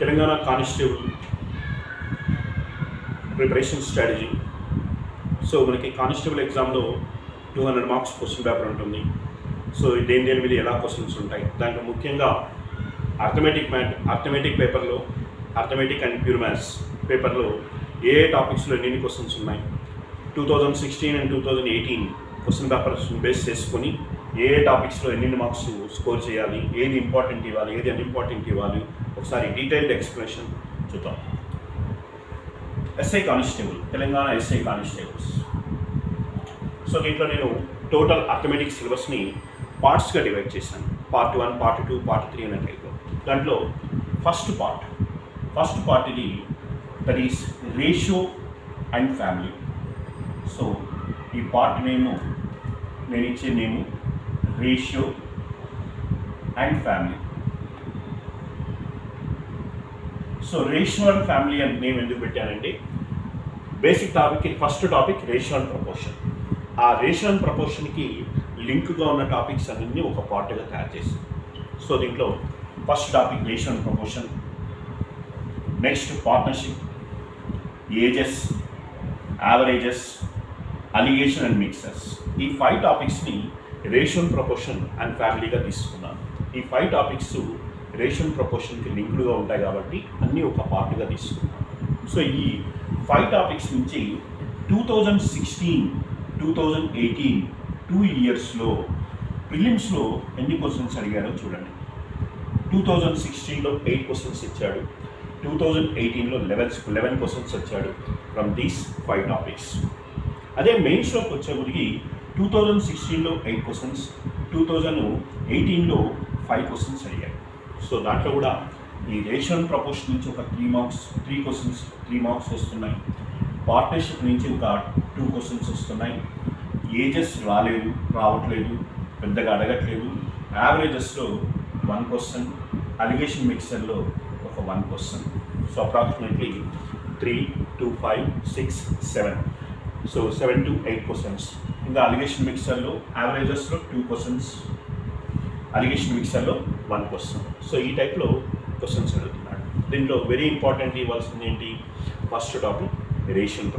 Telangana constable preparation strategy. So మనకి constable ఎగ్జామ్లో 200 marks question paper ఉంటుంది. సో దేని మీద ఎలా క్వశ్చన్స్ ఉంటాయి, దాంట్లో ముఖ్యంగా అర్థమెటిక్ పేపర్లో, అర్థమెటిక్ అండ్ ప్యూర్ మ్యాథ్స్ పేపర్లో ఏ టాపిక్స్లో ఎన్ని క్వశ్చన్స్ ఉన్నాయి, 2016 అండ్ 2018 క్వశ్చన్ పేపర్స్ బేస్ చేసుకొని ఏ టాపిక్స్లో ఎన్ని మార్క్స్ స్కోర్ చేయాలి, ఏది ఇంపార్టెంట్ ఇవ్వాలి, ఏది అన్ఇంపార్టెంట్ ఇవ్వాలి, ఒకసారి డీటెయిల్డ్ ఎక్స్ప్లెనేషన్ చూద్దాం. SI constable, Telangana SI constables. So దీంట్లో నేను టోటల్ అర్థమెటిక్ సిలబస్ని పార్ట్స్గా డివైడ్ చేశాను. పార్ట్ 1, పార్ట్ 2, పార్ట్ 3 అనే టైప్లో. దాంట్లో ఫస్ట్ పార్ట్ ఇది, that is ratio and family. So ఈ పార్ట్ నేను ఇచ్చే name ratio and family. So ratio and family అని నేమ్ ఎందుకు పెట్టానంటే, basic topic, first topic ratio and proportion. ఆ రేషియో అండ్ ప్రపోర్షన్కి లింక్గా ఉన్న టాపిక్స్ అన్నీ ఒక పార్ట్గా తయారు చేశాను. సో దీంట్లో first topic ratio and proportion, next partnership, ages, averages, alligation and mixtures. ఈ 5 టాపిక్స్ని రేషియో అండ్ ప్రపోర్షన్ అండ్ ఫ్యామిలీగా తీసుకున్నాను. ఈ 5 టాపిక్స్ రేషియో అండ్ ప్రపోర్షన్కి లింక్డ్గా ఉంటాయి కాబట్టి అన్నీ ఒక పార్ట్గా తీసుకున్నాను. సో ఈ 5 టాపిక్స్ నుంచి 2016, 2018 2 ఇయర్స్లో ప్రిలిమ్స్లో ఎన్ని క్వశ్చన్స్ అడిగారో చూడండి. 2016లో 8 క్వశ్చన్స్ ఇచ్చాడు, 2018లో 11 క్వశ్చన్స్ వచ్చాడు ఫ్రమ్ దీస్ 5 టాపిక్స్. అదే మెయిన్స్లోకి వచ్చేప్పటికి 2016లో 8 క్వశ్చన్స్, 2018లో 5 క్వశ్చన్స్ అడిగారు. సో దాంట్లో కూడా ఈ రేషియో అండ్ ప్రపోర్షన్ నుంచి ఒక 3 క్వశ్చన్స్ 3 మార్క్స్ వస్తున్నాయి. పార్ట్నర్షిప్ నుంచి ఒక 2 క్వశ్చన్స్ వస్తున్నాయి. ఏజెస్ రావట్లేదు, పెద్దగా అడగట్లేదు. యావరేజెస్లో 1 క్వశ్చన్, అలిగేషన్ మిక్సర్లో ఒక 1 question. So approximately 3, 2, 5, 6, 7. So 7 to 8 questions. ఇంకా అలిగేషన్ మిక్సర్లో యావరేజెస్లో 2 క్వశ్చన్స్, అలిగేషన్ మిక్సర్లో 1 క్వశ్చన్. సో ఈ టైప్లో క్వశ్చన్స్ అడుగుతున్నాడు. దీంట్లో వెరీ ఇంపార్టెంట్ ఇవ్వాల్సింది ఏంటి, first topic ratio and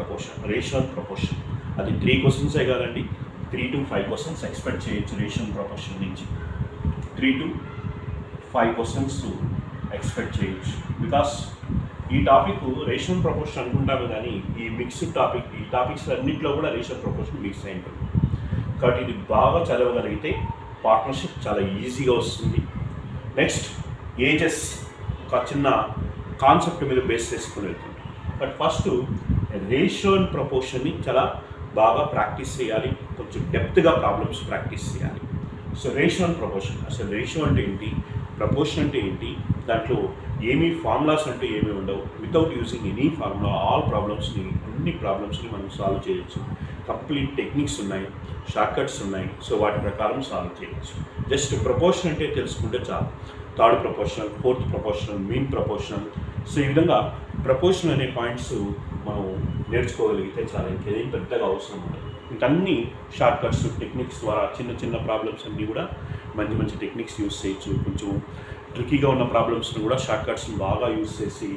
proportion. అది 3 క్వశ్చన్సే కాదండి, 3 to 5 క్వశ్చన్స్ ఎక్స్పెక్ట్ చేయొచ్చు రేషియో అండ్ ప్రపోర్షన్ నుంచి. 3 to 5 క్వశ్చన్స్ ఎక్స్పెక్ట్ చేయొచ్చు. బికాస్ ఈ టాపిక్ రేషియో అండ్ ప్రపోర్షన్ అనుకుంటాము, కానీ ఈ మిక్స్డ్ టాపిక్, ఈ టాపిక్స్ అన్నింటిలో కూడా రేషియో అండ్ ప్రపోర్షన్ మిక్స్ అయి ఉంటుంది. కాబట్టి ఇది బాగా చదవగలిగితే పార్ట్నర్షిప్ చాలా ఈజీగా వస్తుంది. నెక్స్ట్ ఏజెస్, ఒక చిన్న కాన్సెప్ట్ మీద బేస్ చేసుకుని వెళ్తుంది. బట్ ఫస్ట్ రేషియో అండ్ ప్రపోర్షన్ని చాలా బాగా ప్రాక్టీస్ చేయాలి, కొంచెం డెప్త్గా ప్రాబ్లమ్స్ ప్రాక్టీస్ చేయాలి. సో రేషియో అండ్ ప్రపోర్షన్, అసలు రేషియో అంటే ఏంటి, ప్రపోర్షన్ అంటే ఏంటి, దాంట్లో ఏమీ ఫార్ములాస్ అంటే ఏమీ ఉండవు. వితౌట్ యూజింగ్ ఎనీ ఫార్ములా అన్ని ప్రాబ్లమ్స్ని మనం సాల్వ్ చేయొచ్చు. కంప్లీట్ టెక్నిక్స్ ఉన్నాయి, షార్ట్కట్స్ ఉన్నాయి. సో వాటి ప్రకారం సాల్వ్ చేయొచ్చు. జస్ట్ ప్రపోర్షన్ అంటే తెలుసుకుంటే చాలు. Third proportional, fourth proportional, mean proportional. So ఈ విధంగా ప్రపోర్షన్ అనే పాయింట్స్ మనం నేర్చుకోగలిగితే చాలా, ఇంకేదేం పెద్దగా అవసరం ఉండదు. ఇంకన్నీ షార్ట్కట్స్, టెక్నిక్స్ ద్వారా చిన్న ప్రాబ్లమ్స్ అన్నీ కూడా మంచి టెక్నిక్స్ యూస్ చేయొచ్చు. కొంచెం ట్రికీగా ఉన్న ప్రాబ్లమ్స్ని కూడా షార్ట్కట్స్ని బాగా యూస్ చేసి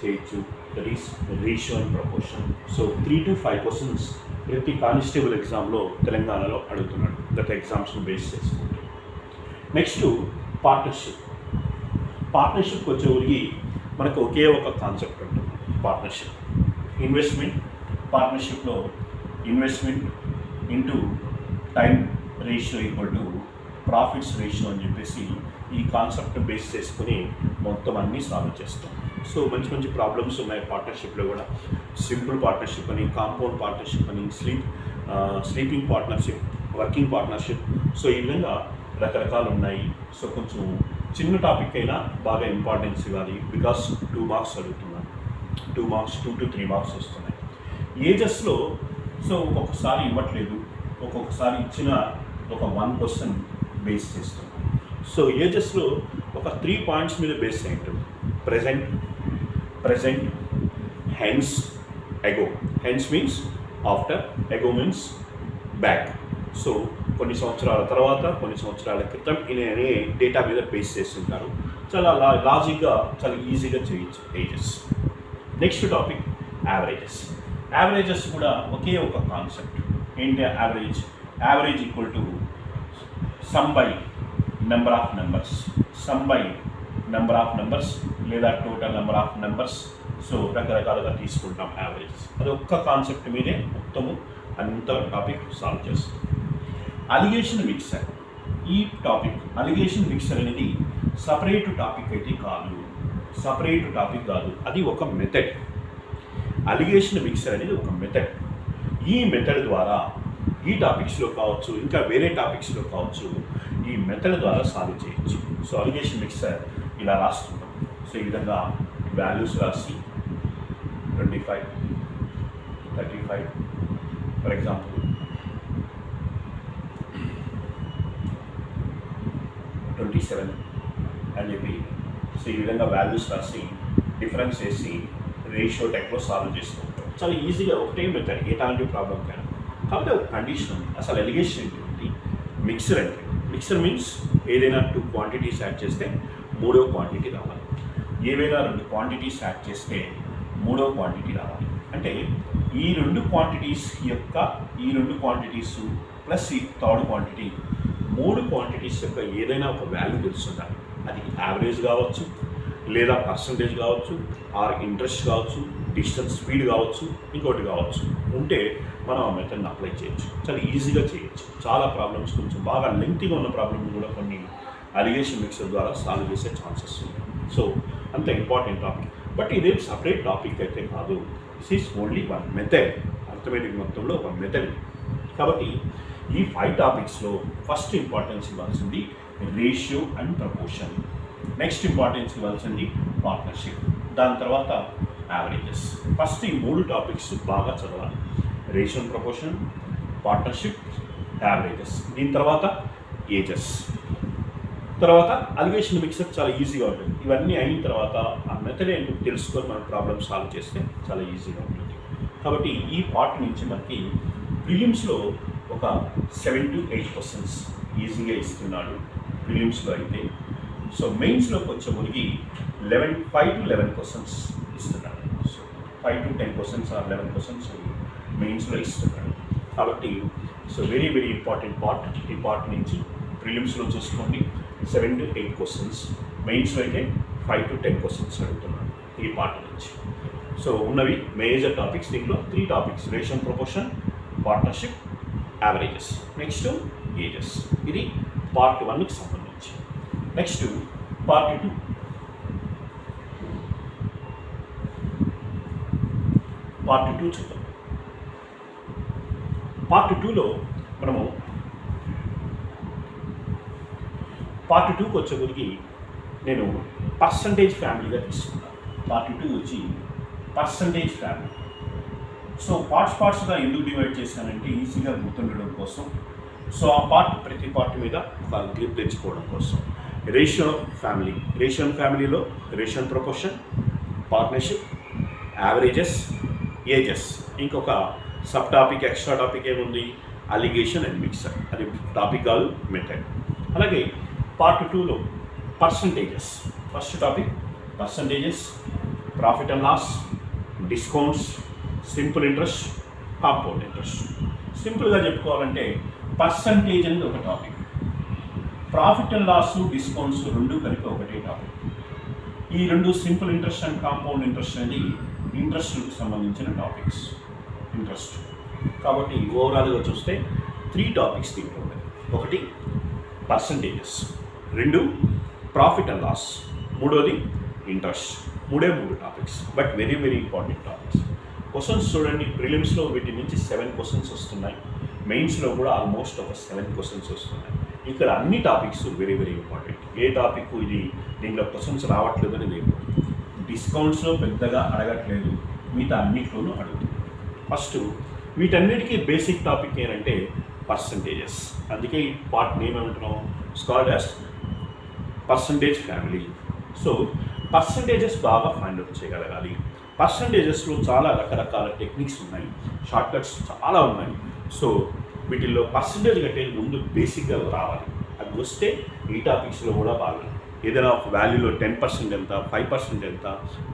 చేయొచ్చు. That is ratio and proportion. So 3 to 5 questions ప్రతి కానిస్టేబుల్ ఎగ్జామ్లో తెలంగాణలో అడుగుతున్నాడు, గత ఎగ్జామ్స్ని బేస్ చేసుకుంటూ. నెక్స్ట్ పార్ట్నర్షిప్కి వచ్చేవరికి మనకు ఒకే ఒక కాన్సెప్ట్ ఉంటుంది. పార్ట్నర్షిప్, పార్ట్నర్షిప్లో investment into time ratio equal to profits ratio అని చెప్పేసి ఈ కాన్సెప్ట్ బేస్ చేసుకుని మొత్తం అన్నీ సాల్వ్ చేస్తాం. సో మంచి ప్రాబ్లమ్స్ ఉన్నాయి పార్ట్నర్షిప్లో కూడా. సింపుల్ పార్ట్నర్షిప్ అని, కాంపౌండ్ పార్ట్నర్షిప్ అని, sleeping partnership, working partnership. So ఈ విధంగా రకరకాలు ఉన్నాయి. సో కొంచెం చిన్న టాపిక్ అయినా బాగా ఇంపార్టెన్స్ ఇవ్వాలి, బికాస్ 2 మార్క్స్ అడుగుతున్నాను. 2 to 3 మార్క్స్ వస్తున్నాయి. ఏజెస్లో సో ఒక్కొక్కసారి ఇవ్వట్లేదు, ఒక్కొక్కసారి ఇచ్చిన ఒక 1 క్వశ్చన్ బేస్ చేస్తున్నాం. సో ఏజెస్లో ఒక 3 పాయింట్స్ మీద బేస్ అయి ఉంటుంది. present, hence, ago. Hence means after, ago means back. So కొన్ని సంవత్సరాల తర్వాత, కొన్ని సంవత్సరాల క్రితం అనే డేటా మీద బేస్ చేస్తుంటారు. చాలా లాజిక్గా చాలా ఈజీగా చేయొచ్చు ages. Next topic averages. Averages కూడా ఒకే ఒక కాన్సెప్ట్. ఏంటి average? Average equal to sum by number of numbers, sum by number of numbers లేదా total number of numbers. So రకరకాలుగా తీసుకుంటాం యావరేజెస్. అది ఒక్క కాన్సెప్ట్ మీదే మొత్తము అంత టాపిక్ సాల్వ్ చేస్తాం. Alligation mixture. ఈ టాపిక్ అలిగేషన్ మిక్సర్ అనేది సపరేట్ టాపిక్ అయితే కాదు, సపరేట్ టాపిక్ కాదు, అది ఒక మెథడ్. అలిగేషన్ మిక్సర్ అనేది ఒక మెథడ్. ఈ మెథడ్ ద్వారా ఈ టాపిక్స్లో కావచ్చు, ఇంకా వేరే టాపిక్స్లో కావచ్చు, ఈ మెథడ్ ద్వారా సాల్వ్ చేయొచ్చు. సో అలిగేషన్ మిక్సర్ ఇలా రాసుకుంటాం. సో ఈ విధంగా వాల్యూస్ రాసి 25, 35 ఫర్ ఎగ్జాంపుల్ 27 అని చెప్పి, సో ఈ విధంగా వాల్యూస్ రాసి డిఫరెన్స్ వేసి రేషియో టైప్లో సాల్వ్ చేసుకుంటాం. చాలా ఈజీగా ఒకటే మెథడ్, ఎలాంటి ప్రాబ్లం కానీ. కాబట్టి ఒక కండిషన్ ఉంది. అసలు ఎలిగేషన్ ఏంటి? మిక్సర్ అంటే మిక్సర్ మీన్స్ ఏదైనా 2 క్వాంటిటీస్ యాడ్ చేస్తే 3వ క్వాంటిటీ రావాలి. ఏవైనా 2 క్వాంటిటీస్ యాడ్ చేస్తే 3వ క్వాంటిటీ రావాలి. అంటే ఈ 2 క్వాంటిటీస్ యొక్క ఈ 2 క్వాంటిటీస్ ప్లస్ ఈ 3rd క్వాంటిటీ, 3 క్వాంటిటీస్ యొక్క ఏదైనా ఒక వాల్యూ తెలుస్తుండాలి. అది యావరేజ్ కావచ్చు, లేదా పర్సంటేజ్ కావచ్చు, ఆర్ ఇంట్రెస్ట్ కావచ్చు, డిస్టెన్స్ స్పీడ్ కావచ్చు, ఇంకోటి కావచ్చు. ఉంటే మనం ఆ మెథడ్ని అప్లై చేయొచ్చు. చాలా ఈజీగా చేయొచ్చు. చాలా ప్రాబ్లమ్స్, కొంచెం బాగా లెంగ్తీగా ఉన్న ప్రాబ్లమ్స్ కూడా కొన్ని అలిగేషన్ మిక్సర్ ద్వారా సాల్వ్ చేసే ఛాన్సెస్ ఉన్నాయి. సో అంత ఇంపార్టెంట్ టాపిక్. బట్ ఇదేం సపరేట్ టాపిక్ అయితే కాదు. This is only one method. Arithmetic మొత్తంలో ఒక మెథడ్. కాబట్టి ఈ 5 టాపిక్స్లో ఫస్ట్ ఇంపార్టెన్స్ ఇవ్వాల్సింది ratio and proportion. Next importance ఇవ్వాల్సింది పార్ట్నర్షిప్. దాని తర్వాత యావరేజెస్. ఫస్ట్ ఈ 3 టాపిక్స్ బాగా చదవాలి. Ratio and proportion, partnership, averages. దీని తర్వాత ఏజెస్. తర్వాత అలిగేషన్ మిక్సర్ చాలా ఈజీగా ఉంటుంది. ఇవన్నీ అయిన తర్వాత ఆ మెథడ్ ఏంటో తెలుసుకొని మనం ప్రాబ్లమ్ సాల్వ్ చేస్తే చాలా ఈజీగా ఉంటుంది. కాబట్టి ఈ పార్ట్ నుంచి మనకి ప్రిలిమ్స్లో ఒక 7 to 8 క్వశ్చన్స్ ఈజీగా ఇస్తున్నాడు ప్రిలిమ్స్లో అయితే. సో మెయిన్స్లోకి వచ్చే మునిగి 5 to 11 క్వశ్చన్స్ ఇస్తున్నాడు. So 5 to 10 questions or 11 questions మెయిన్స్లో ఇస్తున్నాడు. కాబట్టి so very very important part. ఈ పార్ట్ నుంచి ప్రిలిమ్స్లో చూసుకోండి 7 to 8 క్వశ్చన్స్, మెయిన్స్లో అయితే 5 to 10 క్వశ్చన్స్ అడుగుతున్నాడు ఈ పార్ట్ నుంచి. సో ఉన్నవి మేజర్ టాపిక్స్. దీంట్లో 3 topics: ratio and proportion, partnership, averages, next ages. ఇది పార్ట్ 1కి సంబంధించి. Next part 2. పార్ట్ 2 చూద్దాం. పార్ట్ 2లో మనము పార్ట్ 2కి వచ్చేసరికి నేను పర్సంటేజ్ ఫ్యామిలీగా తీసుకున్నాను. పార్ట్ 2 వచ్చి పర్సంటేజ్ ఫ్యామిలీ. సో పార్ట్స్గా ఎందుకు డివైడ్ చేశానంటే ఈజీగా గుర్తుండడం కోసం. సో ఆ ప్రతి పార్ట్ మీద ఒక గ్రిప్ తెచ్చుకోవడం కోసం. Ratio family. రేషియో ఫ్యామిలీలో ratio and proportion, partnership, averages, ages. ఇంకొక సబ్ టాపిక్, ఎక్స్ట్రా టాపిక్ ఏముంది? Alligation and mixture. అది టాపిక్ కాదు, మెథడ్. అలాగే పార్ట్ 2లో percentages. First topic percentages, profit and loss, discounts, simple interest, compound interest. సింపుల్గా చెప్పుకోవాలంటే percentage అనేది ఒక topic, profit and loss, discounts 2 కలిపి ఒకటే టాపిక్. ఈ 2 simple interest and compound interest అనేది ఇంట్రెస్ట్కి సంబంధించిన టాపిక్స్. ఇంట్రెస్ట్ కాబట్టి ఓవరాల్గా చూస్తే 3 టాపిక్స్ దీంట్లో ఉన్నాయి. ఒకటి పర్సంటేజెస్, 2 ప్రాఫిట్ అండ్ లాస్, 3వది interest. 3 topics, but very very important topics. Questions చూడండి, ప్రిలిమ్స్లో వీటి నుంచి 7 క్వశ్చన్స్ వస్తున్నాయి. మెయిన్స్లో కూడా ఆల్మోస్ట్ ఒక 7 క్వశ్చన్స్ వస్తున్నాయి. ఇక్కడ అన్ని టాపిక్స్ వెరీ వెరీ ఇంపార్టెంట్. ఏ టాపిక్ ఇది దీంట్లో క్వశ్చన్స్ రావట్లేదని లేదు. డిస్కౌంట్స్లో పెద్దగా అడగట్లేదు, మిగతా అన్నిట్లోనూ అడుగుతుంది. ఫస్ట్ వీటన్నిటికీ బేసిక్ టాపిక్ ఏంటంటే పర్సంటేజెస్. అందుకే ఈ పార్ట్ నేమ్ ఏమంటున్నాం? Called as percentage family. So percentages బాగా ఫైండ్ అవుట్ చేయగలగాలి. పర్సంటేజెస్లో చాలా రకరకాల టెక్నిక్స్ ఉన్నాయి, షార్ట్కట్స్ చాలా ఉన్నాయి. సో వీటిల్లో పర్సంటేజ్ కట్టే ముందు బేసిక్గా రావాలి. అది వస్తే ఈ టాపిక్స్లో కూడా బాగా ఏదైనా ఒక వాల్యూలో 10% ఎంత, 5% ఎంత,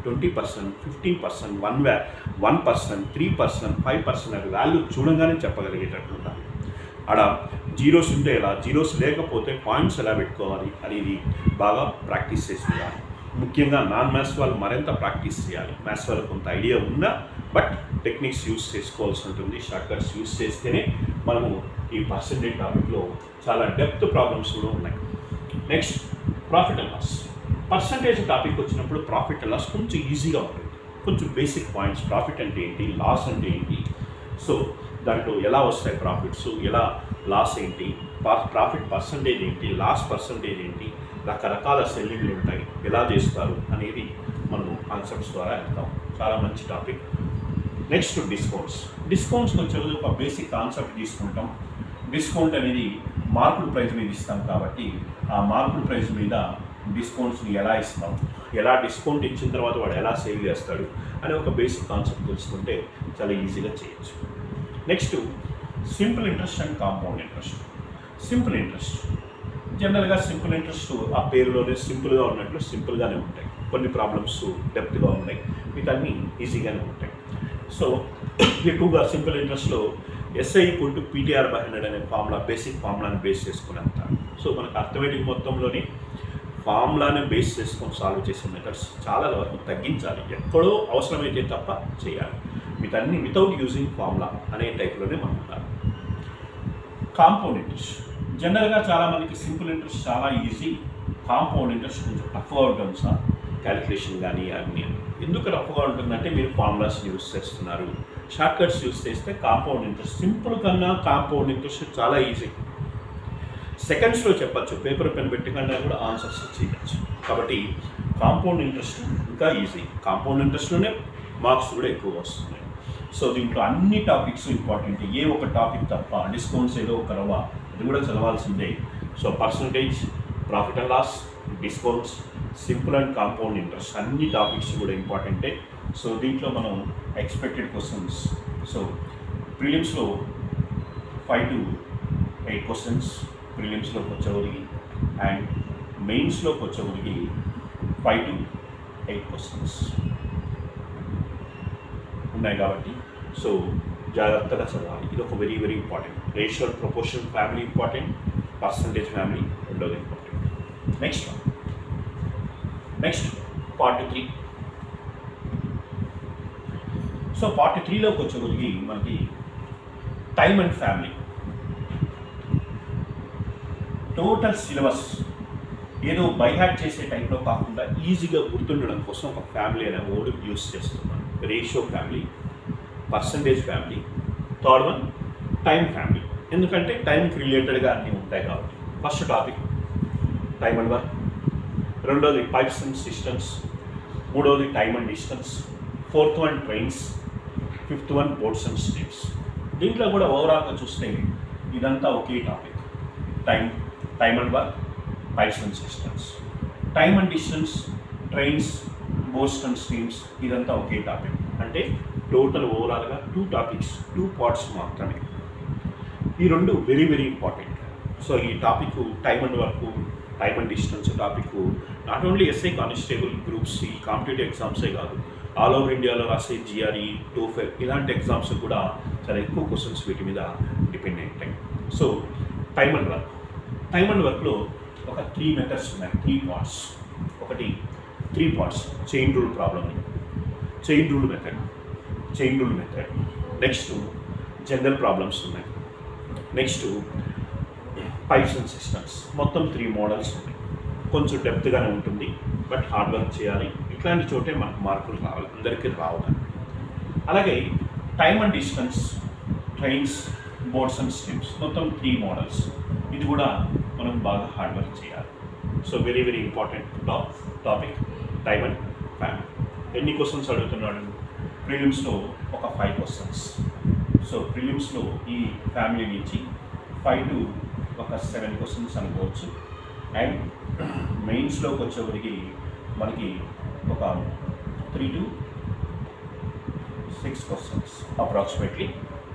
20%, 15%, 1%, 3%, 5% అది వాల్యూ చూడంగానే చెప్పగలిగేటట్లు ఉండాలి. ఆడ జీరోస్ ఉంటే ఎలా, జీరోస్ లేకపోతే పాయింట్స్ ఎలా పెట్టుకోవాలి అనేది బాగా ప్రాక్టీస్ చేసి ఉండాలి. ముఖ్యంగా నాన్ మ్యాథ్స్ వాళ్ళు మరింత ప్రాక్టీస్ చేయాలి. మ్యాథ్స్ వాళ్ళకి కొంత ఐడియా ఉన్నా బట్ టెక్నిక్స్ యూస్ చేసుకోవాల్సి ఉంటుంది. షార్ట్కట్స్ యూస్ చేస్తేనే మనము ఈ పర్సంటేజ్ టాపిక్లో చాలా డెప్త్ ప్రాబ్లమ్స్ కూడా ఉన్నాయి. Next profit and loss. Percentage topic వచ్చినప్పుడు ప్రాఫిట్ అండ్ లాస్ కొంచెం ఈజీగా ఉంటుంది. కొంచెం బేసిక్ పాయింట్స్, ప్రాఫిట్ అంటే ఏంటి, లాస్ అంటే ఏంటి, సో దాంట్లో ఎలా వస్తాయి ప్రాఫిట్స్, ఎలా లాస్ ఏంటి, ప్రాఫిట్ పర్సంటేజ్ ఏంటి, లాస్ పర్సంటేజ్ ఏంటి, రకరకాల సెల్లింగ్లు ఉంటాయి, ఎలా చేస్తారు అనేది మనము కాన్సెప్ట్స్ ద్వారా వెళ్తాం. చాలా మంచి టాపిక్. నెక్స్ట్ డిస్కౌంట్స్ కొంచెం ఒక బేసిక్ కాన్సెప్ట్ తీసుకుంటాం. డిస్కౌంట్ అనేది మార్కుడ్ ప్రైస్ మీద ఇస్తాం కాబట్టి ఆ మార్కుడ్ ప్రైస్ మీద డిస్కౌంట్స్ని ఎలా ఇస్తాం, ఎలా డిస్కౌంట్ ఇచ్చిన తర్వాత వాడు ఎలా సేవ్ చేస్తాడు అనే ఒక బేసిక్ కాన్సెప్ట్ తెలుసుకుంటే చాలా ఈజీగా చేయొచ్చు. Next simple interest and compound interest. Simple interest జనరల్గా సింపుల్ ఇంట్రెస్ట్ ఆ పేరులోనే సింపుల్గా ఉన్నట్లు సింపుల్గానే ఉంటాయి. కొన్ని ప్రాబ్లమ్స్ డెప్త్గా ఉన్నాయి, వీటన్నీ ఈజీగానే ఉంటాయి. సో ఎక్కువగా సింపుల్ ఇంట్రెస్ట్లో SI = PTR/100 అనే ఫార్ములా, బేసిక్ ఫార్ములాని బేస్ చేసుకుని అంటారు. సో మనకు అర్థమెటిక్ మొత్తంలోని ఫార్ములాని బేస్ చేసుకొని సాల్వ్ చేసే మెథడ్స్ చాలా వరకు తగ్గించాలి. ఎక్కడో అవసరమైతే తప్ప చేయాలి. వీటన్ని వితౌట్ యూజింగ్ ఫార్ములా అనే టైప్లోనే మనం ఉండాలి. కాంపౌండ్ ఇంట్రెస్ట్ జనరల్గా చాలామందికి సింపుల్ ఇంట్రెస్ట్ చాలా ఈజీ, కాంపౌండ్ ఇంట్రెస్ట్ కొంచెం టఫ్గా ఉంటుంది సార్, క్యాలిక్యులేషన్ కానీ అన్నీ. ఎందుకు రఫ్గా ఉంటుందంటే మీరు ఫార్ములాస్ యూస్ చేస్తున్నారు. షార్ట్కట్స్ యూస్ చేస్తే కాంపౌండ్ ఇంట్రెస్ట్ సింపుల్ కన్నా కాంపౌండ్ ఇంట్రెస్ట్ చాలా ఈజీ. సెకండ్స్లో చెప్పచ్చు, పేపర్ పెన్ పెట్టకుండా కూడా ఆన్సర్స్ చేయవచ్చు. కాబట్టి కాంపౌండ్ ఇంట్రెస్ట్ ఇంకా ఈజీ. కాంపౌండ్ ఇంట్రెస్ట్లోనే మార్క్స్ కూడా ఎక్కువ వస్తున్నాయి. సో దీంట్లో అన్ని టాపిక్స్ ఇంపార్టెంట్, ఏ ఒక టాపిక్ తప్ప. డిస్కౌంట్స్ ఏదో ఒక రవ్వ, అది కూడా చదవాల్సిందే. So percentage, profit and loss, discounts, simple and compound interest అన్ని టాపిక్స్ కూడా ఇంపార్టెంటే. సో దీంట్లో మనం ఎక్స్పెక్టెడ్ క్వశ్చన్స్, సో ప్రిలిమ్స్లో 5 to 8 క్వశ్చన్స్ ప్రిలిమ్స్లోకి వచ్చేవరికి, అండ్ మెయిన్స్లోకి వచ్చేవరికి 5 to 8 క్వశ్చన్స్ ఉన్నాయి కాబట్టి సో జాగ్రత్తగా చదవాలి. ఇది ఒక very very important. Ratio proportion family important, percentage family రెండోది important. Next part 3. So part 3లోకి వచ్చేసరికి మనకి time and family. Total syllabus ఏదో బైహార్ట్ చేసే టైంలో కాకుండా ఈజీగా గుర్తుండడం కోసం ఒక ఫ్యామిలీ అనే వర్డ్ యూస్ చేస్తున్నాను. Ratio family, percentage family, third one time family. ఎందుకంటే టైంకి రిలేటెడ్గా అన్నీ ఉంటాయి కాబట్టి. First topic time and work, రెండోది పైప్స్ అండ్ సిస్టమ్స్, మూడోది time and distance, fourth one trains, fifth one boats and streams. దీంట్లో కూడా ఓవరాల్గా చూస్తే ఇదంతా ఒకే topic. Time and work, pipes and cisterns, time and distance, trains, boats and streams, ఇదంతా ఒకే టాపిక్. అంటే టోటల్ ఓవరాల్గా 2 టాపిక్స్, 2 పార్ట్స్ మాత్రమే. ఈ రెండు వెరీ వెరీ ఇంపార్టెంట్. సో ఈ topic time and work, time and distance topic not only SI constable groups, ఈ competitive ఎగ్జామ్సే కాదు, ఆల్ ఓవర్ ఇండియాలో రాసే GRE, TOEFL ఇలాంటి ఎగ్జామ్స్ కూడా చాలా ఎక్కువ క్వశ్చన్స్ వీటి మీద డిపెండ్ అయి ఉంటాయి. సో టైమ్ అండ్ వర్క్లో ఒక 3 మెథడ్స్ ఉన్నాయి, 3 పార్ట్స్. ఒకటి 3 parts chain rule problem, chain rule method. Next general problems ఉన్నాయి. Next pipes and cisterns. మొత్తం 3 మోడల్స్ ఉన్నాయి. కొంచెం డెప్త్గానే ఉంటుంది, బట్ హార్డ్ వర్క్ చేయాలి. ఇట్లాంటి చోటే మనకు మార్కులు రావాలి, అందరికీ రావు. అలాగే time and distance, trains, boats and streams, మొత్తం 3 మోడల్స్. ఇది కూడా మనం బాగా హార్డ్ వర్క్ చేయాలి. So very very important topic time and family. ఎన్ని క్వశ్చన్స్ అడుగుతున్నాడు ప్రిలిమ్స్లో? ఒక 5 క్వశ్చన్స్. సో ప్రిలిమ్స్లో ఈ ఫ్యామిలీ నుంచి 5 to 7 క్వశ్చన్స్ అనుకోవచ్చు. అండ్ మెయిన్స్లోకి వచ్చేవరికి మనకి ఒక 3 to 6 క్వశ్చన్స్ అప్రాక్సిమేట్లీ.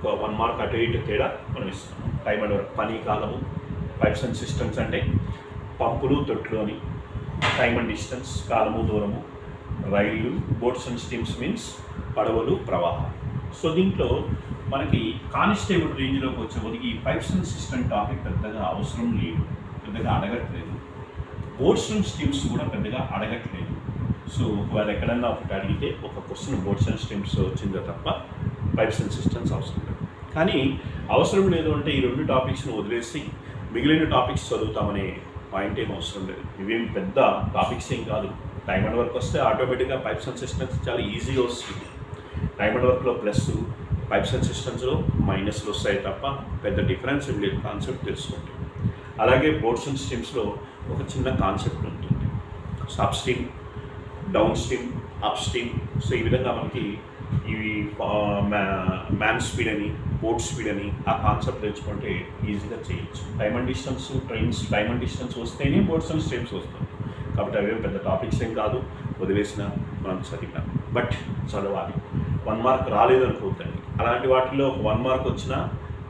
ఒక 1 మార్క్ అటు ఇటు తేడా మనం ఇస్తున్నాం. టైమ్ అండ్ వర్క్, పని కాలము, పైప్స్ అండ్ సిస్టమ్స్ అంటే పంపులు, తొట్లు అని. టైమ్ అండ్ డిస్టెన్స్, కాలము దూరము, రైళ్ళు, బోట్స్ అండ్ స్టీమ్స్ మీన్స్ పడవలు, ప్రవాహం. సో దీంట్లో మనకి కానిస్టేబుల్ రేంజ్లోకి వచ్చేప్పటికి ఈ పైప్స్ అండ్ సిస్టమ్ టాపిక్ పెద్దగా అవసరం లేదు, పెద్దగా అడగట్లేదు. బోట్స్ అండ్ స్టీమ్స్ కూడా పెద్దగా అడగట్లేదు. సో ఒకవేళ ఎక్కడన్నా ఒకటి అడిగితే ఒక క్వశ్చన్ బోట్స్ అండ్ స్టీమ్స్ వచ్చిందో తప్ప పైప్స్ అండ్ సిస్టమ్స్ అవసరం లేదు. కానీ అవసరం లేదు అంటే ఈ రెండు టాపిక్స్ని వదిలేసి మిగిలిన టాపిక్స్ చదువుతామనే పాయింట్ ఏం అవసరం లేదు. ఇవేం పెద్ద టాపిక్స్ ఏం కాదు. టైమ్ అండ్ వర్క్ వస్తే ఆటోమేటిక్గా పైప్స్ అండ్ సిస్టమ్స్ చాలా ఈజీగా వస్తుంది. టైమ్ అండ్ వర్క్లో ప్లస్, పైప్స్ అండ్ సిస్టమ్స్లో మైనస్లు వస్తాయి తప్ప పెద్ద డిఫరెన్స్ ఏం లేదు. కాన్సెప్ట్ తెలుసుకుంటే అలాగే బోట్స్ అండ్ స్ట్రీమ్స్లో ఒక చిన్న కాన్సెప్ట్ ఉంటుంది, sub stream, down stream, up stream. So ఈ విధంగా మనకి ఇవి మ్యాన్ స్పీడ్ అని, బోట్ స్పీడ్ అని ఆ కాన్సెప్ట్ తెలుసుకుంటే ఈజీగా చేయొచ్చు. Time and distance, trains time and distance వస్తేనే బోట్స్ అండ్ స్ట్రీమ్స్ వస్తాయి. కాబట్టి అవేం పెద్ద టాపిక్స్ ఏం కాదు, వదిలేసిన మనం చదివినాం. బట్ చదవాలి. 1 మార్క్ రాలేదనుకోవద్దండి. అలాంటి వాటిల్లో ఒక 1 మార్క్ వచ్చినా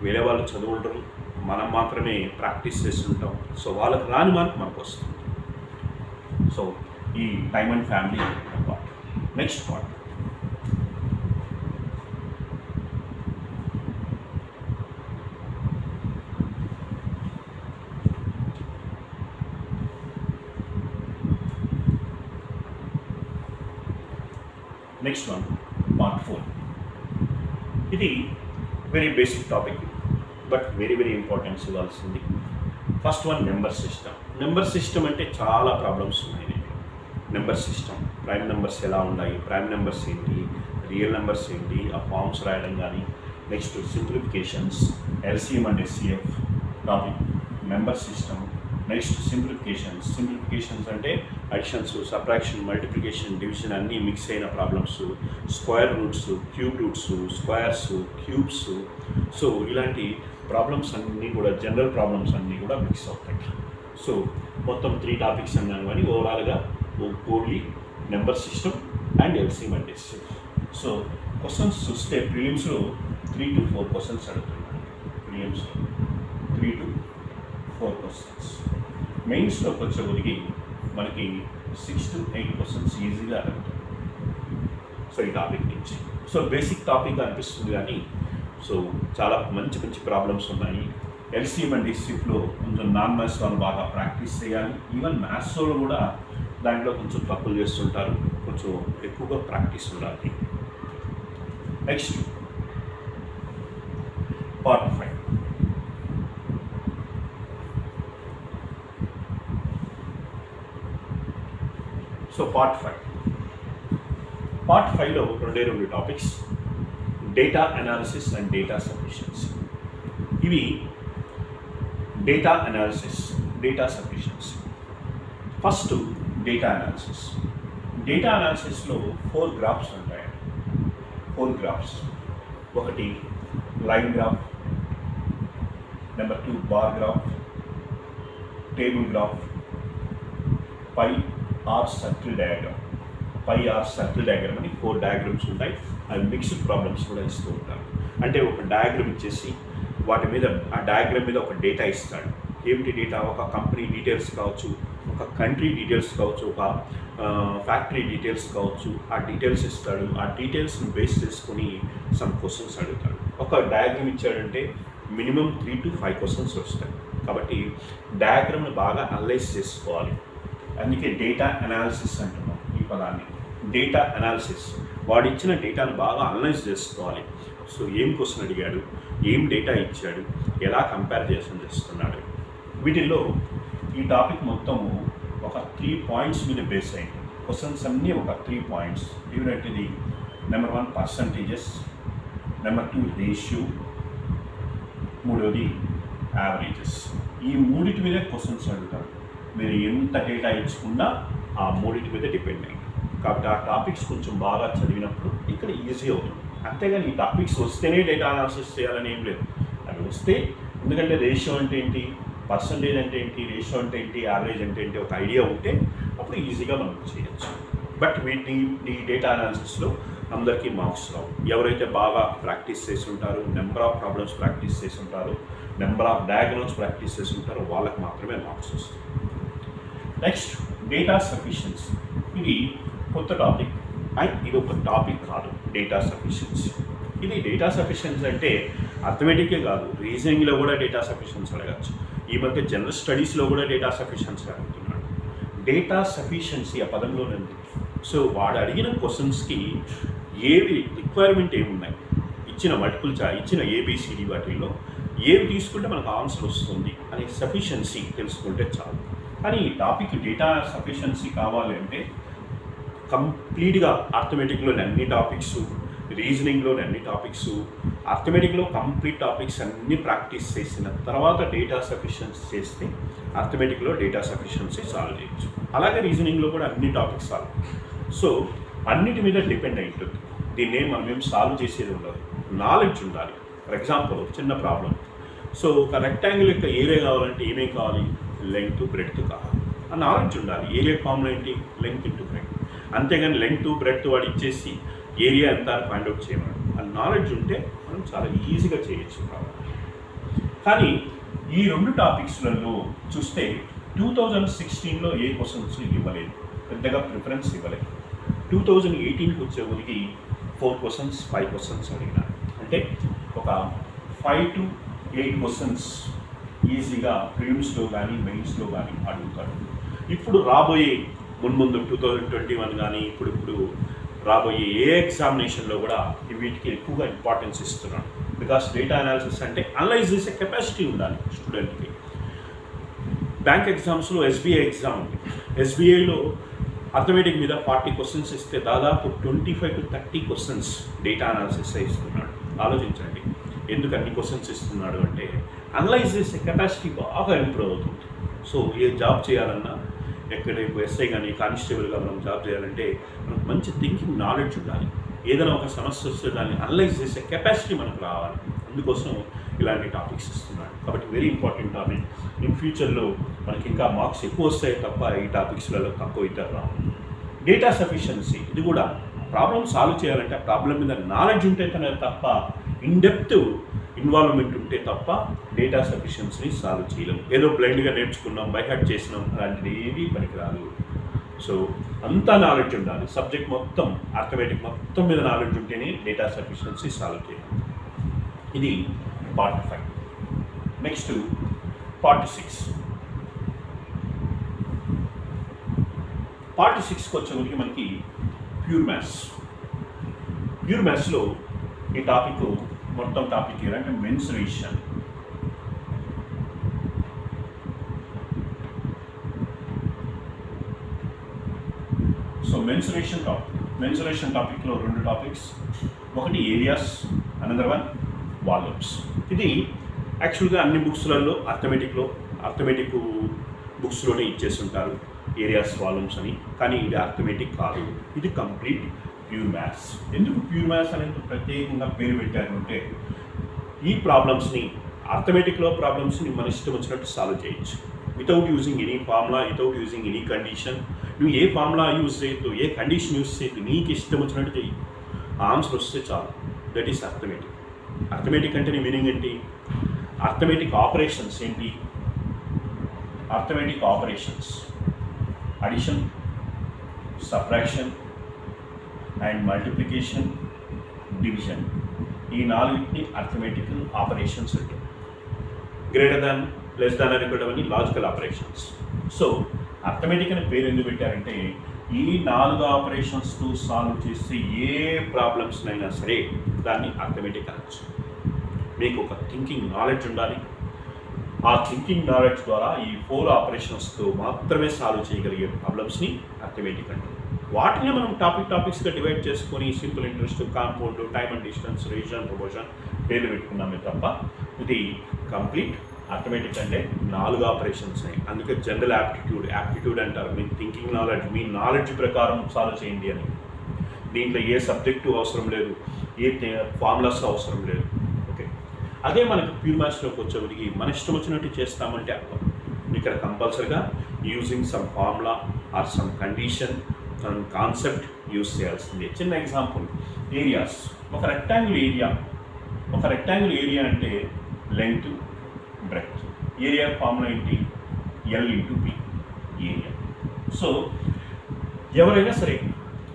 వేరే వాళ్ళు చదువుంటారు, మనం మాత్రమే ప్రాక్టీస్ చేస్తుంటాం. సో వాళ్ళకి రాని మార్క్ మనకు వస్తుంది. సో ఈ time and family part. Next part next one part 4. ఇది very basic topic but very very importance ఇవ్వాల్సింది. First one number system. Number system అంటే చాలా ప్రాబ్లమ్స్ ఉన్నాయి. నెంబర్ సిస్టమ్, ప్రైమ్ నెంబర్స్ ఎలా ఉన్నాయి, ప్రైమ్ నెంబర్స్ ఏంటి, రియల్ నెంబర్స్ ఏంటి, ఆ ఫార్మ్స్ రాయడం కానీ. Next simplifications, LCM and SCF topic, number system. Next simplifications అంటే అడిషన్స్, సబ్ట్రాక్షన్, మల్టిప్లికేషన్, డివిజన్ అన్నీ మిక్స్ అయిన problems, square roots, cube roots, squares, cubes. So ఇలాంటి ప్రాబ్లమ్స్ అన్నీ కూడా జనరల్ ప్రాబ్లమ్స్ అన్నీ కూడా మిక్స్ అవుతాయి. సో మొత్తం 3 టాపిక్స్ అన్నాను కానీ ఓవరాల్గా only number system and LCM and SCF. So questions చూస్తే ప్రిలిమ్స్లో 3 to 4 క్వశ్చన్స్ అడుగుతున్నాను. ప్రిలిమ్స్లో 3 to 4 క్వశ్చన్స్. మెయిన్స్లోకి వచ్చేప్పటికి మనకి 6 to 8 క్వశ్చన్స్ ఈజీగా అడుగుతారు. సో ఈ టాపిక్ నుంచి సో బేసిక్ టాపిక్ అనిపిస్తుంది కానీ సో చాలా మంచి మంచి ప్రాబ్లమ్స్ ఉన్నాయి. ఎల్సిఎం అండ్ ఎస్సిఎఫ్లో కొంచెం నాన్ మ్యాథ్స్ వాళ్ళు బాగా ప్రాక్టీస్ చేయాలి. ఈవెన్ మ్యాథ్స్లో కూడా దాంట్లో కొంచెం తప్పులు చేస్తుంటారు, కొంచెం ఎక్కువగా ప్రాక్టీస్ ఉండాలి. Next part 5. సో పార్ట్ 5లో 2 topics, data analysis and data sufficiency. ఇవి data analysis, data sufficiency. First data analysis. Data అనాలిసిస్లో 4 గ్రాఫ్స్ ఉంటాయి. 4 గ్రాఫ్స్. ఒకటి line graph, number 2 bar graph, table graph, pie or circle diagram. Pie or circle diagram అని 4 diagrams ఉంటాయి. అవి mixed problems కూడా ఇస్తూ ఉంటారు. అంటే ఒక డయాగ్రామ్ ఇచ్చేసి వాటి మీద ఆ డయాగ్రామ్ మీద ఒక డేటా ఇస్తాడు. ఏమిటి డేటా? ఒక కంపెనీ డీటెయిల్స్ కావచ్చు, ఒక కంట్రీ డీటెయిల్స్ కావచ్చు, ఒక ఫ్యాక్టరీ డీటెయిల్స్ కావచ్చు. ఆ డీటెయిల్స్ ఇస్తాడు. ఆ డీటెయిల్స్ని బేస్ చేసుకొని సమ్ క్వశ్చన్స్ అడుగుతాడు. ఒక డయాగ్రామ్ ఇచ్చాడంటే మినిమం 3 to 5 క్వశ్చన్స్ వస్తాయి. కాబట్టి డయాగ్రామ్ని బాగా అనలైజ్ చేసుకోవాలి. అందుకే డేటా అనాలిసిస్ అంటున్నాం ఈ పదాన్ని. డేటా అనాలిసిస్, వాడు ఇచ్చిన డేటాను బాగా అనలైజ్ చేసుకోవాలి. సో ఏం క్వశ్చన్ అడిగాడు, ఏం డేటా ఇచ్చాడు, ఎలా కంపారిజన్ చేస్తున్నాడు. వీటిల్లో ఈ టాపిక్ మొత్తము ఒక 3 పాయింట్స్ మీద బేస్ అయింది. క్వశ్చన్స్ అన్నీ ఒక 3 పాయింట్స్. ఏమిటంటే నెంబర్ 1 పర్సంటేజెస్, నెంబర్ 2 రేషియో, మూడోది యావరేజెస్. ఈ 3 మీద క్వశ్చన్స్ అడుగుతారు. మీరు ఎంత డేటా ఇచ్చుకున్నా ఆ 3 మీద డిపెండ్ అయ్యింది. కాబట్టి ఆ టాపిక్స్ కొంచెం బాగా చదివినప్పుడు ఇక్కడ ఈజీ అవుతుంది. అంతేగాని ఈ టాపిక్స్ వస్తేనే డేటా అనాలిసిస్ చేయాలని ఏం లేదు. అవి వస్తే, ఎందుకంటే రేషియో అంటే ఏంటి, పర్సంటేజ్ అంటే ఏంటి, రేషియో అంటే ఏంటి, యావరేజ్ అంటే ఏంటి ఒక ఐడియా ఉంటే అప్పుడు ఈజీగా మనం చేయొచ్చు. బట్ వీటిని ఈ డేటా అనాలిసిస్లో అందరికీ మార్క్స్ రావు. ఎవరైతే బాగా ప్రాక్టీస్ చేసి ఉంటారో, నెంబర్ ఆఫ్ ప్రాబ్లమ్స్ ప్రాక్టీస్ చేసి ఉంటారో, నెంబర్ ఆఫ్ డయాగ్రామ్స్ ప్రాక్టీస్ చేసి ఉంటారో వాళ్ళకి మాత్రమే మార్క్స్ వస్తాయి. నెక్స్ట్ డేటా సఫిషియన్సీ ఇది కొత్త టాపిక్ అండ్ ఇది ఒక టాపిక్ కాదు. డేటా సఫిషియన్సీ ఇది డేటా సఫిషియన్సీ అంటే అర్థమెటికే కాదు, రీజనింగ్లో కూడా డేటా సఫిషియన్సీ అడగచ్చు. ఈ మధ్య జనరల్ స్టడీస్లో కూడా డేటా సఫిషియన్సీ అడుగుతున్నాడు. డేటా సఫిషియన్సీ ఆ పదంలోనే ఉంది. సో వాడు అడిగిన క్వశ్చన్స్కి ఏవి రిక్వైర్మెంట్ ఏమున్నాయి, ఇచ్చిన మల్టిపుల్ ఇచ్చిన ఏబిసిడి వాటిల్లో ఏవి తీసుకుంటే మనకు ఆన్సర్ వస్తుంది అనే సఫిషియన్సీ తెలుసుకుంటే చాలు. కానీ ఈ టాపిక్ డేటా సఫిషియన్సీ కావాలి అంటే కంప్లీట్గా అర్థమెటిక్లోని అన్ని టాపిక్స్, రీజనింగ్లోని అన్ని టాపిక్స్, అర్థమెటిక్లో కంప్లీట్ టాపిక్స్ అన్నీ ప్రాక్టీస్ చేసిన తర్వాత డేటా సఫిషియన్సీ చేస్తే అర్థమెటిక్లో డేటా సఫిషియన్సీ సాల్వ్ చేయొచ్చు. అలాగే రీజనింగ్లో కూడా అన్ని టాపిక్స్ సాల్వ్. సో అన్నిటి మీద డిపెండ్ అయి ఉంటుంది. దీన్ని మనం సాల్వ్ చేసేది ఉండదు, నాలెడ్జ్ ఉండాలి. ఫర్ ఎగ్జాంపుల్ చిన్న ప్రాబ్లం. సో ఒక రెక్టాంగిల్ యొక్క ఏరియా కావాలంటే ఏమేం కావాలి, లెంగ్త్ బ్రెడ్త్ కావాలి. ఆ నాలెడ్జ్ ఉండాలి. ఏరియా ఫార్ములా ఏంటి, లెంగ్త్ ఇంటూ బ్రెడ్త్. అంతేగాని లెంగ్త్ బ్రెడ్త్ వాడు ఇచ్చేసి ఏరియా ఎంత అని ఫైండ్ అవుట్ చేయమని. ఆ నాలెడ్జ్ ఉంటే మనం చాలా ఈజీగా చేయొచ్చు ప్రాబ్లం. కానీ ఈ రెండు టాపిక్స్లలో చూస్తే 2016లో ఏ క్వశ్చన్స్ ఇవ్వలేదు, పెద్దగా ప్రిఫరెన్స్ ఇవ్వలేదు. 2018కి వచ్చేవరికి 4 క్వశ్చన్స్ 5 క్వశ్చన్స్ అడిగినారు. అంటే ఒక 5 to 8 క్వశ్చన్స్ ఈజీగా ప్రిలిమ్స్లో కానీ మెయిన్స్లో కానీ అడుగుతాడు. ఇప్పుడు రాబోయే మున్ముందు 2021 కానీ ఇప్పుడు రాబోయే ఏ ఎగ్జామినేషన్లో కూడా వీటికి ఎక్కువగా ఇంపార్టెన్స్ ఇస్తున్నాడు. బికాస్ డేటా అనాలిసిస్ అంటే అనలైజ్ చేసే కెపాసిటీ ఉండాలి స్టూడెంట్కి. బ్యాంక్ ఎగ్జామ్స్లో ఎస్బీఐ ఎగ్జామ్ ఉంది. ఎస్బీఐలో అర్థమెటిక్ మీద 40 క్వశ్చన్స్ ఇస్తే దాదాపు 25 to 30 క్వశ్చన్స్ డేటా అనాలిసిస్ ఇస్తున్నాడు. ఆలోచించండి ఎందుకు అన్ని క్వశ్చన్స్ ఇస్తున్నాడు అంటే అనలైజ్ చేసే కెపాసిటీ బాగా ఇంప్రూవ్ అవుతుంది. సో ఏ జాబ్ చేయాలన్నా, ఎక్కడ ఎస్ఐ కానీ కానిస్టేబుల్గా మనం జాబ్ చేయాలంటే మనకు మంచి థింకింగ్ నాలెడ్జ్ ఉండాలి. ఏదైనా ఒక సమస్య వస్తే దాన్ని అనలైజ్ చేసే కెపాసిటీ మనకు రావాలి. అందుకోసం ఇలాంటి టాపిక్స్ ఇస్తున్నాడు. కాబట్టి వెరీ ఇంపార్టెంట్ టాపిక్. ఇన్ ఫ్యూచర్లో మనకి ఇంకా మార్క్స్ ఎక్కువ వస్తాయి తప్ప ఈ టాపిక్స్లలో తక్కువ ఇతర రావు. డేటా సఫిషియన్సీ ఇది కూడా ప్రాబ్లమ్ సాల్వ్ చేయాలంటే ఆ ప్రాబ్లం మీద నాలెడ్జ్ ఉంటే తప్ప ఇన్డెప్త్ ఇన్వాల్వ్మెంట్ ఉంటే తప్ప డేటా సఫిషియన్సీని సాల్వ్ చేయలేము. ఏదో బ్లైండ్గా నేర్చుకున్నాం, బైహార్ట్ చేసినాం, అలాంటిది ఏది పనికిరాదు. సో అంతా నాలెడ్జ్ ఉండాలి. సబ్జెక్ట్ మొత్తం అర్థమెటిక్ మొత్తం మీద నాలెడ్జ్ ఉంటేనే డేటా సఫిషియన్సీ సాల్వ్ చేయాలి. ఇది పార్ట్ 5. Next part 6. పార్ట్ 6కి వచ్చేసరికి మనకి ప్యూర్ మ్యాథ్స్. ప్యూర్ మ్యాథ్స్లో ఈ టాపిక్ మొత్తం టాపిక్ ఏంటంటే మెన్సురేషన్. సో మెన్సురేషన్ టాపిక్లో 2 టాపిక్స్. ఒకటి ఏరియాస్, అనదర్ వన్ వాల్యూమ్స్. ఇది యాక్చువల్గా అన్ని బుక్స్లలో అర్థమెటిక్ బుక్స్లోనే ఇచ్చేస్తుంటారు ఏరియాస్ వాల్యూమ్స్ అని. కానీ ఇది అర్థమెటిక్ కాదు, ఇది కంప్లీట్ ప్యూర్ మ్యాథ్స్. ఎందుకు ప్యూర్ మ్యాథ్స్ అనేది ప్రత్యేకంగా పేరు పెట్టారు అంటే ఈ ప్రాబ్లమ్స్ని అర్థమెటిక్లో ప్రాబ్లమ్స్ని మన ఇష్టం వచ్చినట్టు సాల్వ్ చేయొచ్చు without using any formula, without using any condition. నువ్వు ఏ ఫార్ములా యూజ్ చేయొద్దు, ఏ కండిషన్ యూజ్ చేయొద్దు, నీకు ఇష్టం వచ్చినట్టు చెయ్యి, ఆన్సర్ వస్తే చాలు. That is arithmetic. అర్థమెటిక్ అంటే నీ మీనింగ్ ఏంటి? అర్థమెటిక్ ఆపరేషన్స్ ఏంటి? Arithmetic operations addition, subtraction and multiplication, division. ఈ 4ని అర్థమెటిక్ ఆపరేషన్స్ ఉంటాయి. గ్రేటర్ దాన్, లెస్ దాన్ అనేటువంటి లాజికల్ ఆపరేషన్స్. సో అర్థమెటిక్ అనే పేరు ఎందుకు పెట్టారంటే ఈ 4 ఆపరేషన్స్తో సాల్వ్ చేస్తే ఏ ప్రాబ్లమ్స్నైనా సరే దాన్ని అర్థమెటిక్ అనొచ్చు. మీకు ఒక థింకింగ్ నాలెడ్జ్ ఉండాలి. ఆ థింకింగ్ నాలెడ్జ్ ద్వారా ఈ 4 ఆపరేషన్స్తో మాత్రమే సాల్వ్ చేయగలిగే ప్రాబ్లమ్స్ని అర్థమెటిక్ అంటారు. వాటిని మనం టాపిక్స్గా డివైడ్ చేసుకొని simple, interest, compound, time and distance, ratio, proportion పేర్లు పెట్టుకున్నామే తప్ప ఇది కంప్లీట్ అర్థమెటిక్ అంటే 4 ఆపరేషన్స్. అందుకే జనరల్ యాప్టిట్యూడ్ అంటారు. మీ థింకింగ్ నాలెడ్జ్, మీ నాలెడ్జ్ ప్రకారం సాల్వ్ చేయండి అని. దీంట్లో ఏ సబ్జెక్టు అవసరం లేదు, ఏ ఫార్ములాస్ అవసరం లేదు. ఓకే, అదే మనకు ప్యూర్ మ్యాథ్స్లోకి వచ్చేవారికి మన ఇష్టం వచ్చినట్టు చేస్తామంటే అర్థం. ఇక్కడ కంపల్సరీగా using some formula or some condition, some concept use చేయాల్సిందే. చిన్న ఎగ్జాంపుల్, ఏరియాస్. ఒక రెక్టాంగిల్ ఏరియా అంటే లెంగ్త్, బ్రెడ్త్. ఏరియా ఫార్ములా ఏంటి? L into P area. So ఎవరైనా సరే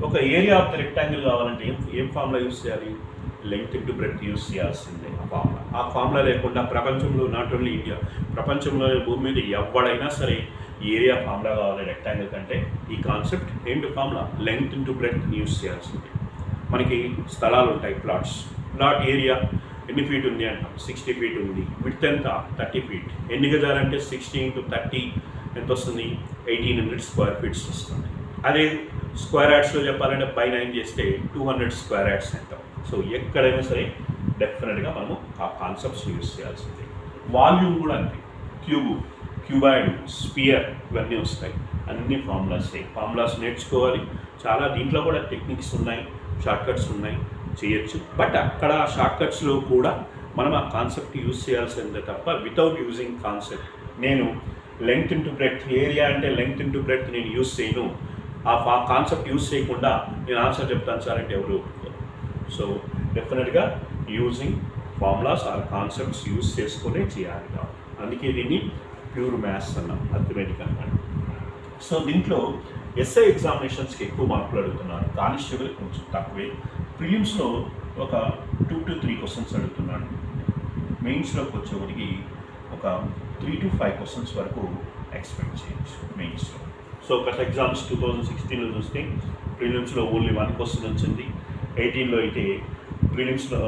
ఒక ఏరియా ఆఫ్ ద రెక్టాంగిల్ కావాలంటే ఏం ఫార్ములా యూస్ చేయాలి? లెంగ్త్ ఇంటూ బ్రెడ్త్ యూస్ చేయాల్సిందే ఆ ఫార్ములా లేకుండా ప్రపంచంలో నాట్ ఓన్లీ ఇండియా, ప్రపంచంలో భూమి మీద ఎవడైనా సరే ఏరియా ఫార్ములా కావాలి రెక్టాంగిల్ కంటే ఈ కాన్సెప్ట్ ఏంటి formula length into breadth use చేయాల్సిందే. మనకి స్థలాలు ఉంటాయి, ప్లాట్ ఏరియా ఎన్ని ఫీట్ ఉంది అంటాం, 60 feet ఉంది. విడ్త్ ఎంత? 30 feet. ఎన్ని గజాలంటే 60 into 30 ఎంత వస్తుంది? 1800 square feet వస్తుంది. అదే స్క్వేర్ యార్డ్స్లో చెప్పాలంటే బై 9 చేస్తే 200 square yards అంటాం. సో ఎక్కడైనా సరే డెఫినెట్గా మనము ఆ కాన్సెప్ట్స్ యూస్ చేయాల్సిందే. వాల్యూమ్ కూడా అంతే, క్యూబాయిడ్, స్పియర్ ఇవన్నీ వస్తాయి. అన్ని ఫార్ములాస్ నేర్చుకోవాలి. చాలా దీంట్లో కూడా టెక్నిక్స్ ఉన్నాయి, షార్ట్కట్స్ ఉన్నాయి, చేయొచ్చు. బట్ అక్కడ షార్ట్కట్స్లో కూడా మనం ఆ కాన్సెప్ట్ యూజ్ చేయాల్సిందే తప్ప వితౌట్ యూజింగ్ కాన్సెప్ట్ నేను లెంగ్త్ ఇంటూ బ్రెడ్త్, ఏరియా అంటే లెంగ్త్ ఇంటూ బ్రెడ్త్ నేను యూజ్ చేయను, ఆ కాన్సెప్ట్ యూజ్ చేయకుండా నేను ఆన్సర్ చెప్తాను సార్ అంటే ఎవరు ఒప్పుకోరు. సో డెఫినెట్గా using formulas or concepts use చేసుకునే చేయాలి. అందుకే దీన్ని ప్యూర్ మ్యాథ్స్ అన్నాం, అథమెటిక్ అన్నాడు. సో దీంట్లో ఎస్ఐ ఎగ్జామినేషన్స్కి ఎక్కువ మార్కులు అడుగుతున్నారు, కానిస్టేబుల్ కొంచెం తక్కువే. ప్రిలిమ్స్లో ఒక 2 to 3 questions అడుగుతున్నాడు, మెయిన్స్లోకి వచ్చేవాడికి ఒక 3 to 5 questions వరకు ఎక్స్పెక్ట్ చేయొచ్చు మెయిన్స్లో. సో గత ఎగ్జామ్స్ 2016లో చూస్తే ప్రిలిమ్స్లో ఓన్లీ 1 question వచ్చింది. 18లో అయితే ప్రిలిమ్స్లో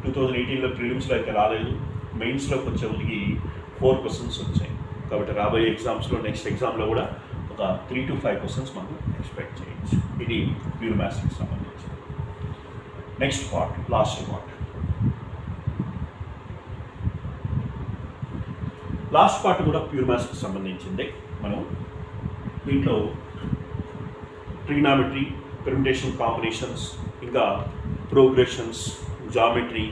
2018లో ప్రిలిమ్స్లో అయితే రాలేదు, మెయిన్స్లోకి వచ్చేవాడికి 4 questions వచ్చాయి. కాబట్టి రాబోయే ఎగ్జామ్స్లో నెక్స్ట్ ఎగ్జామ్లో కూడా ఒక 3 to 5 questions మనం ఎక్స్పెక్ట్ చేయొచ్చు. ఇది ప్యూర్ మ్యాథ్స్కి సంబంధించి. నెక్స్ట్ పార్ట్, లాస్ట్ పార్ట్ కూడా ప్యూర్ మ్యాథ్స్కి సంబంధించింది. మనం దీంట్లో ట్రిగ్నామెట్రీ, పెర్ముటేషన్ కాంబినేషన్స్, ఇంకా ప్రోగ్రెషన్స్, జామెట్రీ,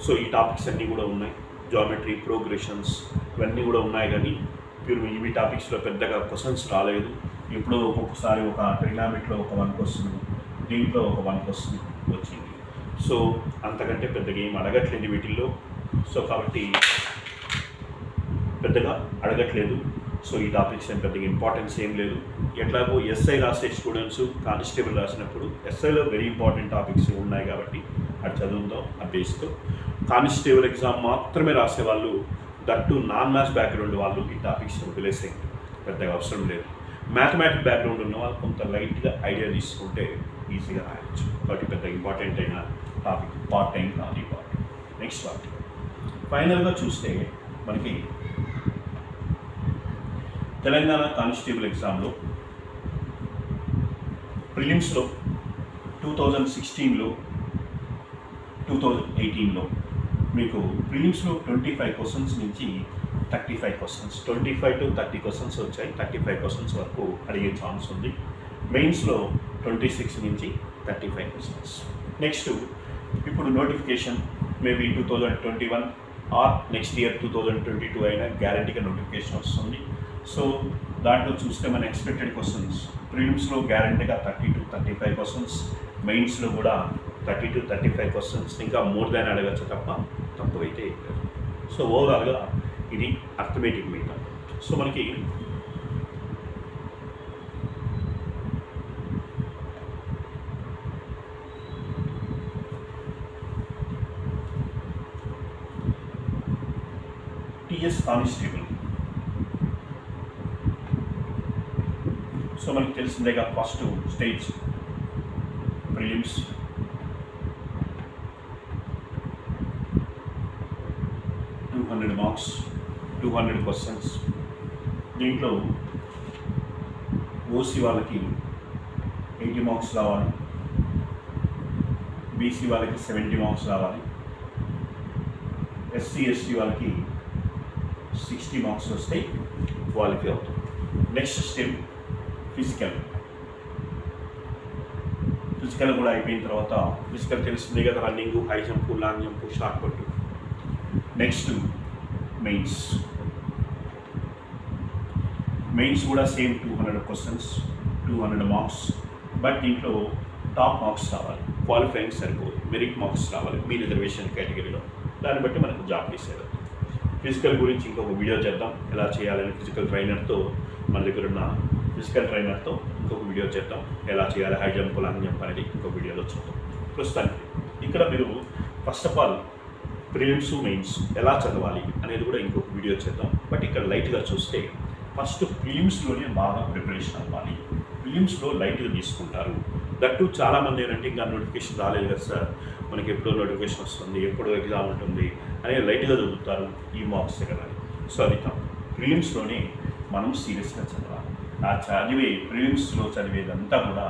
సో ఈ టాపిక్స్ అన్నీ కూడా ఉన్నాయి. జామెట్రీ, ప్రోగ్రెషన్స్ ఇవన్నీ కూడా ఉన్నాయి. కానీ ఇవి టాపిక్స్లో పెద్దగా క్వశ్చన్స్ రాలేదు. ఎప్పుడో ఒక్కొక్కసారి ఒక ట్రిగ్నామెట్రీలో ఒక 1 question, దీంట్లో ఒక 1 question వచ్చింది. సో అంతకంటే పెద్దగా ఏం అడగట్లేదు వీటిల్లో. సో కాబట్టి పెద్దగా అడగట్లేదు. సో ఈ టాపిక్స్ ఏం పెద్దగా ఇంపార్టెన్స్ ఏం లేదు. ఎట్లాగో ఎస్ఐ రాసే స్టూడెంట్స్ కానిస్టేబుల్ రాసినప్పుడు ఎస్ఐలో వెరీ ఇంపార్టెంట్ టాపిక్స్ ఉన్నాయి కాబట్టి అది చదువుతాం ఆ బేస్తో. కానిస్టేబుల్ ఎగ్జామ్ మాత్రమే రాసేవాళ్ళు, దట్టు నాన్ మ్యాథ్స్ బ్యాక్గ్రౌండ్ వాళ్ళు ఈ టాపిక్స్ వదిలేసేయండి, పెద్దగా అవసరం లేదు. మ్యాథమెటిక్ బ్యాక్గ్రౌండ్ ఉన్న వాళ్ళు కొంత లైట్గా ఐడియా తీసుకుంటే ఈజీగా రాయొచ్చు. కాబట్టి పెద్ద ఇంపార్టెంట్ అయిన టాపిక్ పార్ట్ టైం కాదు ఈ పార్ట్. నెక్స్ట్ పార్ట్ ఫైనల్గా చూస్తే మనకి తెలంగాణ కానిస్టేబుల్ ఎగ్జామ్లో ప్రిలిమ్స్లో 2016లో 2018లో మీకు ప్రిలిమ్స్లో 25 questions నుంచి 35 questions, 25 to 30 questions వచ్చాయి. 35 questions వరకు అడిగే ఛాన్స్ ఉంది. మెయిన్స్లో 26 నుంచి 35 questions. నెక్స్ట్ ఇప్పుడు notification maybe 2021 or next year 2022 అయినా గ్యారంటీగా నోటిఫికేషన్ వస్తుంది. సో దాంట్లో చూస్తే మన ఎక్స్పెక్టెడ్ క్వశ్చన్స్ ప్రిలిమ్స్లో గ్యారంటీగా 30 to 35 questions, మెయిన్స్లో కూడా 30 to 35 questions, ఇంకా మోర్ దాన్ అడగచ్చు తప్ప తక్కువైతే లేదు. సో ఓవరాల్గా ఇది అర్థమెటిక్ మీద. సో మనకి టిఎస్ కానిస్టేబుల్, సో మనకి తెలిసిందేగా first stage prelims, marks 200 questions. దీంట్లో ఓసీ వాళ్ళకి 80 marks రావాలి, బీసీ వాళ్ళకి 70 marks రావాలి, ఎస్సీ ఎస్టీ వాళ్ళకి 60 marks వస్తే క్వాలిఫై అవుతుంది. నెక్స్ట్ స్టెప్ ఫిజికల్ కూడా అయిపోయిన తర్వాత ఫిజికల్ తెలిసిందే కదా, running, high jump, long jump, shot put. Next mains కూడా సేమ్ 200 questions, 200 marks. బట్ దీంట్లో టాప్ మార్క్స్ రావాలి, క్వాలిఫైయింగ్ సరిపోదు, మెరిట్ మార్క్స్ రావాలి మీ రిజర్వేషన్ కేటగిరీలో. దాన్ని బట్టి మనకు జాబ్ చేసేది. ఫిజికల్ గురించి ఇంకొక వీడియో చేద్దాం, ఎలా చేయాలని ఫిజికల్ ట్రైనర్తో మన దగ్గర ఉన్న ఫిజికల్ ట్రైనర్తో ఇంకొక వీడియో చేద్దాం. ఎలా చేయాలి, హై జంప్, లాంగ్ జంప్ అనేది ఇంకొక వీడియోలో చూద్దాం. ప్రస్తుతానికి ఇక్కడ మీరు first of all prelims mains ఎలా చదవాలి అనేది కూడా ఇంకొక వీడియో చేద్దాం. బట్ ఇక్కడ లైట్గా చూస్తే ఫస్ట్ ప్రిలిమ్స్లోనే బాగా ప్రిపరేషన్ అవ్వాలి. ప్రిలిమ్స్లో లైట్గా తీసుకుంటారు. దట్టు చాలామంది ఏంటంటే ఇంకా నోటిఫికేషన్ రాలేదు కదా సార్, మనకి ఎప్పుడో నోటిఫికేషన్ వస్తుంది, ఎప్పుడో ఎగ్జామ్ ఉంటుంది అనేది లైట్గా చదువుతారు ఈ మార్క్స్ కదా. సో అది తప్పు. ప్రిలిమ్స్లోనే మనం సీరియస్గా చదవాలి. ఆ ప్రిలిమ్స్లో చదివేదంతా కూడా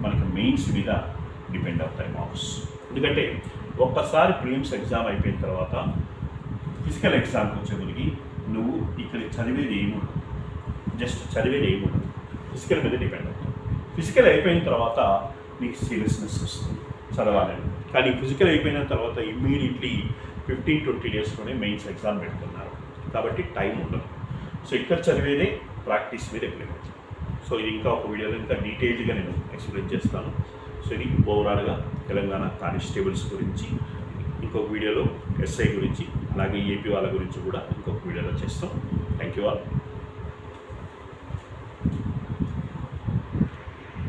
మనకి మెయిన్స్ మీద డిపెండ్ అవుతాయి మార్క్స్. ఎందుకంటే ఒక్కసారి ప్రిలిమ్స్ ఎగ్జామ్ అయిపోయిన తర్వాత ఫిజికల్ ఎగ్జామ్కి వచ్చేసరికి నువ్వు ఇక్కడ చదివేది ఏముండదు, జస్ట్ చదివేది ఏముండదు, ఫిజికల్ మీద డిపెండ్ అవుతుంది. ఫిజికల్ అయిపోయిన తర్వాత నీకు సీరియస్నెస్ వస్తుంది చదవాలని. కానీ ఫిజికల్ అయిపోయిన తర్వాత ఇమ్మీడియట్లీ 15-20 డేస్లోనే మెయిన్స్ ఎగ్జామ్ పెడుతున్నారు కాబట్టి టైం ఉండదు. సో ఇక్కడ చదివేదే ప్రాక్టీస్ మీద ఇంప్లిమెంట్. సో ఇది ఇంకా ఒక వీడియోలో ఇంకా డీటెయిల్డ్గా నేను ఎక్స్ప్లెయిన్ చేస్తాను. సో ఇది ఓవరాల్గా తెలంగాణ కానిస్టేబుల్స్ గురించి ఇంకొక వీడియోలో, ఎస్ఐ గురించి, అలాగే ఏపీ వాళ్ళ గురించి కూడా ఇంకొక వీడియోలో చేస్తాం. Thank you all.